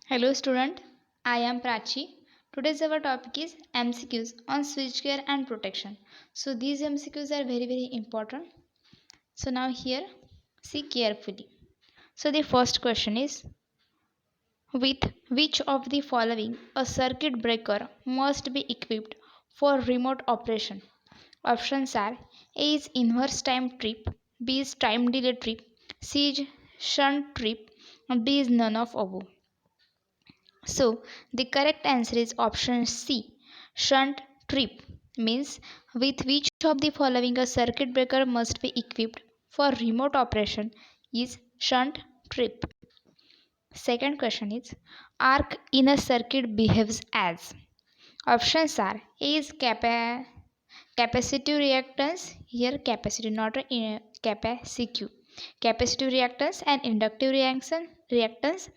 Hello student, I am Prachi. Today's our topic is MCQs on switchgear and protection. So these MCQs are very important. So now here see carefully. So the first question is, with which of the following a circuit breaker must be equipped for remote operation? Options are: A is inverse time trip, B is time delay trip, C is shunt trip, and D is none of above. So the correct answer is option C, shunt trip. Means with which of the following a circuit breaker must be equipped for remote operation is shunt trip. Second question is, arc in a circuit behaves as. Options are: A is capacitive reactance, here capacitive not a capacitive, capacitive reactance and inductive reactance.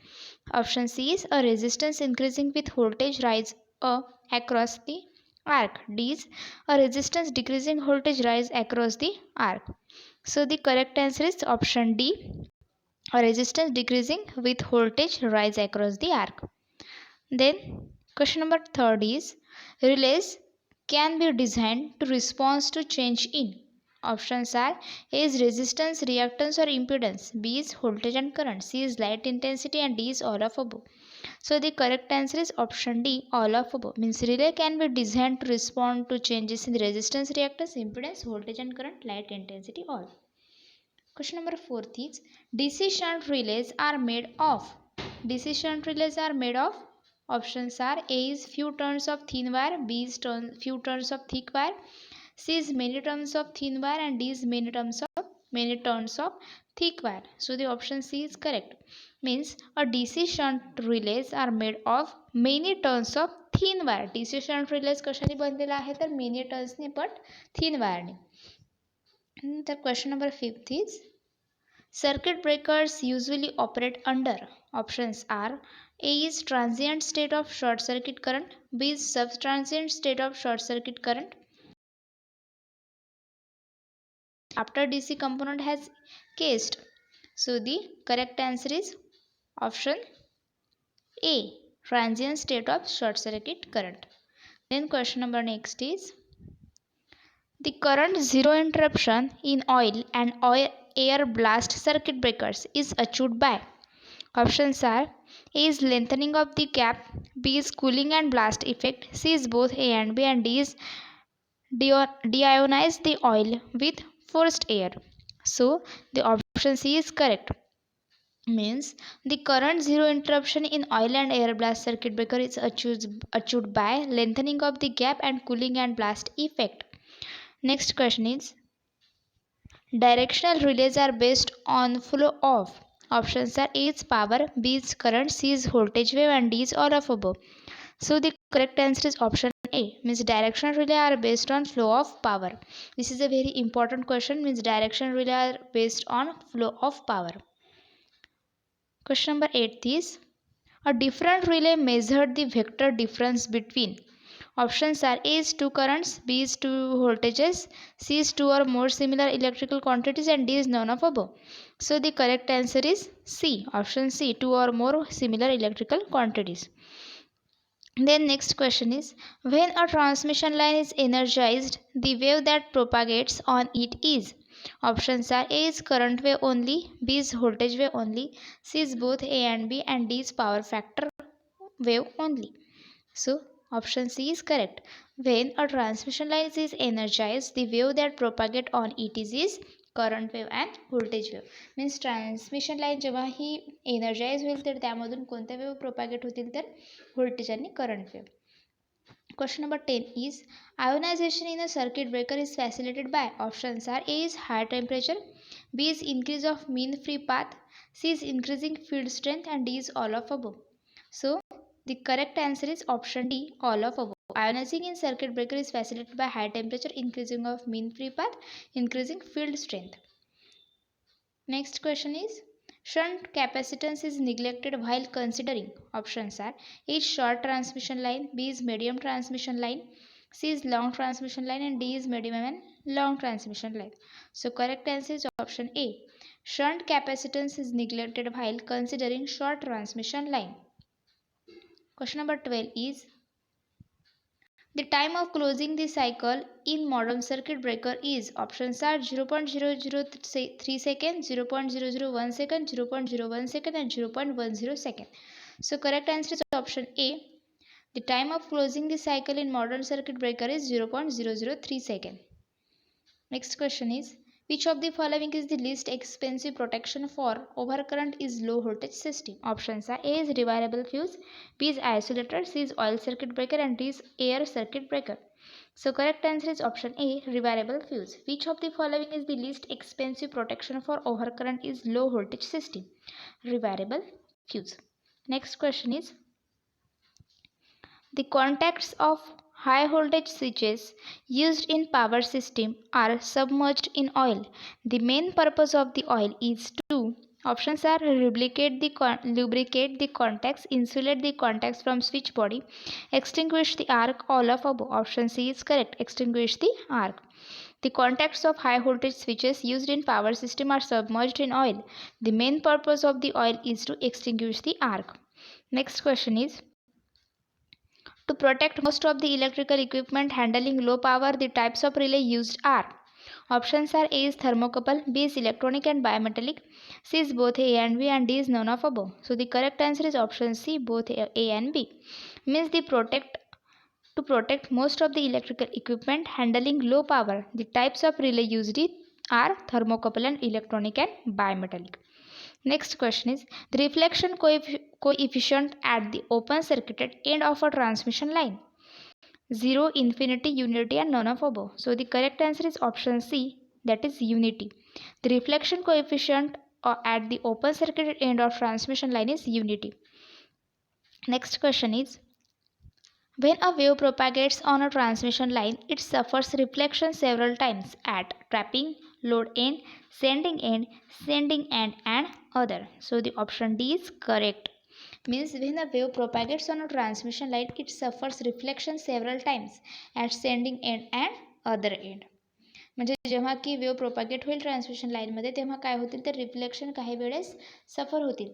Option C is a resistance increasing with voltage rise across the arc. D is a resistance decreasing voltage rise across the arc. So the correct answer is option D, a resistance decreasing with voltage rise across the arc. Then question number third is, relays can be designed to respond to change in. Options are: A is resistance, reactance or impedance, B is voltage and current, C is light intensity and D is all of above. So the correct answer is option D, all of above. Means relay can be designed to respond to changes in the resistance, reactance, impedance, voltage and current, light intensity, all. Question number fourth is, DC shunt relays are made of. DC shunt relays are made of. Options are: A is few turns of thin wire, B is few turns of thick wire, C is many turns of thin wire and D is many turns of thick wire. So the option C is correct. Means a DC shunt relays are made of many turns of thin wire. DC shunt relays कशाने बनलेला आहे तर many turns ने but thin wire ने. The question number fifth is, circuit breakers usually operate under. Options are: A is transient state of short circuit current, B is subtransient state of short circuit current after DC component has cased. So the correct answer is option A, transient state of short circuit current. Then question number next is, the current zero interruption in oil and air blast circuit breakers is achieved by. Options are: A is lengthening of the gap, B is cooling and blast effect, C is both A and B, and D is deionize the oil with forced air. So the option C is correct. Means the current zero interruption in oil and air blast circuit breaker is achieved by lengthening of the gap and cooling and blast effect. Next question is, directional relays are based on flow of. Options are: A is power, B is current, C is voltage wave and D is all of above. So the correct answer is option A, means directional relay are based on flow of power. This is a very important question, means directional relay are based on flow of power. Question number 8 is, a different relay measured the vector difference between. Options are: A is two currents, B is two voltages, C is two or more similar electrical quantities and D is none of above. So the correct answer is C, option C, two or more similar electrical quantities. Then next question is, when a transmission line is energized, the wave that propagates on it is. Options are: A is current wave only, B is voltage wave only, C is both A and B, and D is power factor wave only. So option C is correct. When a transmission line is energized, the wave that propagate on it is current wave and voltage wave. Means transmission line जेव्हा ही energize होईल तर त्यामधून कोणत्या wave propagate होतील तर voltage आणि current wave. Question number 10 is, ionization in a circuit breaker is facilitated by. Options are: A is higher temperature, B is increase of mean free path, C is increasing field strength and D is all of above. So the correct answer is option D, all of above. Ionizing in circuit breaker is facilitated by high temperature, increasing of mean free path, increasing field strength. Next question is, shunt capacitance is neglected while considering. Options are: A is short transmission line, B is medium transmission line, C is long transmission line and D is medium and long transmission line. So correct answer is option A. Shunt capacitance is neglected while considering short transmission line. Question number 12 is the time of closing the cycle in modern circuit breaker is. Options are 0.003 second, 0.001 second, 0.01 second and 0.10 second. So correct answer is option A. The time of closing the cycle in modern circuit breaker is 0.003 second. Next question is, which of the following is the least expensive protection for overcurrent is low voltage system? Options are A is rewirable fuse, B is isolator, C is oil circuit breaker and D is air circuit breaker. So correct answer is option A, rewirable fuse. Which of the following is the least expensive protection for overcurrent is low voltage system? Rewirable fuse. Next question is, the contacts of high voltage switches used in power system are submerged in oil. The main purpose of the oil is to. Options are lubricate the contacts, insulate the contacts from switch body, extinguish the arc, all of above. Option C is correct. Extinguish the arc. The contacts of high voltage switches used in power system are submerged in oil. The main purpose of the oil is to extinguish the arc. Next question is, to protect most of the electrical equipment handling low power, the types of relay used are. Options are A is thermocouple, B is electronic and bimetallic, C is both A and B and D is none of above. So the correct answer is option C, both A and B. Means to protect most of the electrical equipment handling low power, the types of relay used are thermocouple and electronic and bimetallic. Next question is, the reflection coefficient at the open circuited end of a transmission line. 0, infinity, unity and none of above. So the correct answer is option C, that is unity. The reflection coefficient at the open circuited end of transmission line is unity. Next question is, when a wave propagates on a transmission line, it suffers reflection several times at trapping, load end, sending end and other. So the option D is correct. Means when a wave propagates on a transmission line, it suffers reflection several times at sending end and other end. म्हणजे जेव्हा की wave propagate होईल transmission लाईनमध्ये तेव्हा काय होतील तर reflection काही वेळेस सफर होतील.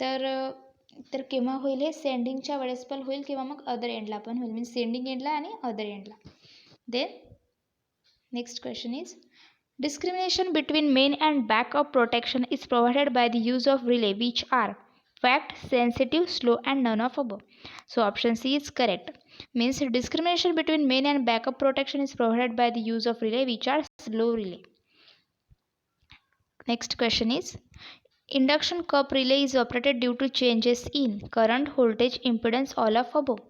तर केव्हा होईल हे सेंडिंगच्या वेळेस पण होईल किंवा मग अदर एंडला पण होईल. मीन्स सेंडिंग एंडला आणि अदर एंडला. Then next question is, discrimination between main and backup protection is provided by the use of relay which are fact, sensitive, slow and none of above. So option C is correct. Means discrimination between main and backup protection is provided by the use of relay which are slow relay. Next question is, induction cup relay is operated due to changes in current, voltage, impedance, all of above.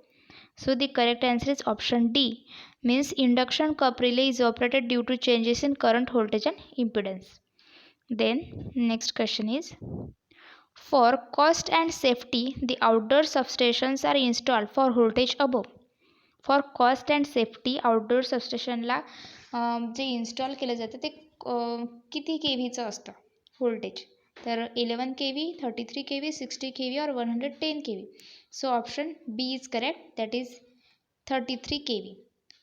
So the correct answer is option D. Means induction cup relay is operated due to changes in current, voltage and impedance. Then next question is, for cost and safety the outdoor substations are installed for voltage above. For cost and safety outdoor substationला जे install केलं जातं ते किती केव्हीचं असतं voltage. तर 11 kV, 33 kV, 60 kV और 110 kV. So option B is correct, that is 33 kV.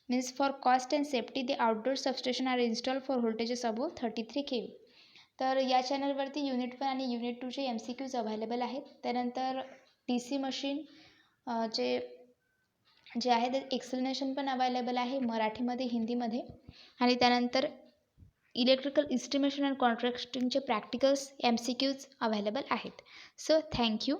Means for cost and safety the outdoor substation are installed for voltages above 33 kV. तर या चॅनलवरती युनिट 1 आणि युनिट 2चे MCQs अवेलेबल आहेत. त्यानंतर DC machine जे आहे ते explanation पण अवेलेबल आहे मराठीमध्ये, हिंदीमध्ये. आणि त्यानंतर इलेक्ट्रिकल इस्टिमेशन अँड कॉन्ट्रॅक्टिंगचे प्रॅक्टिकल्स MCQs अवेलेबल आहेत. So thank you.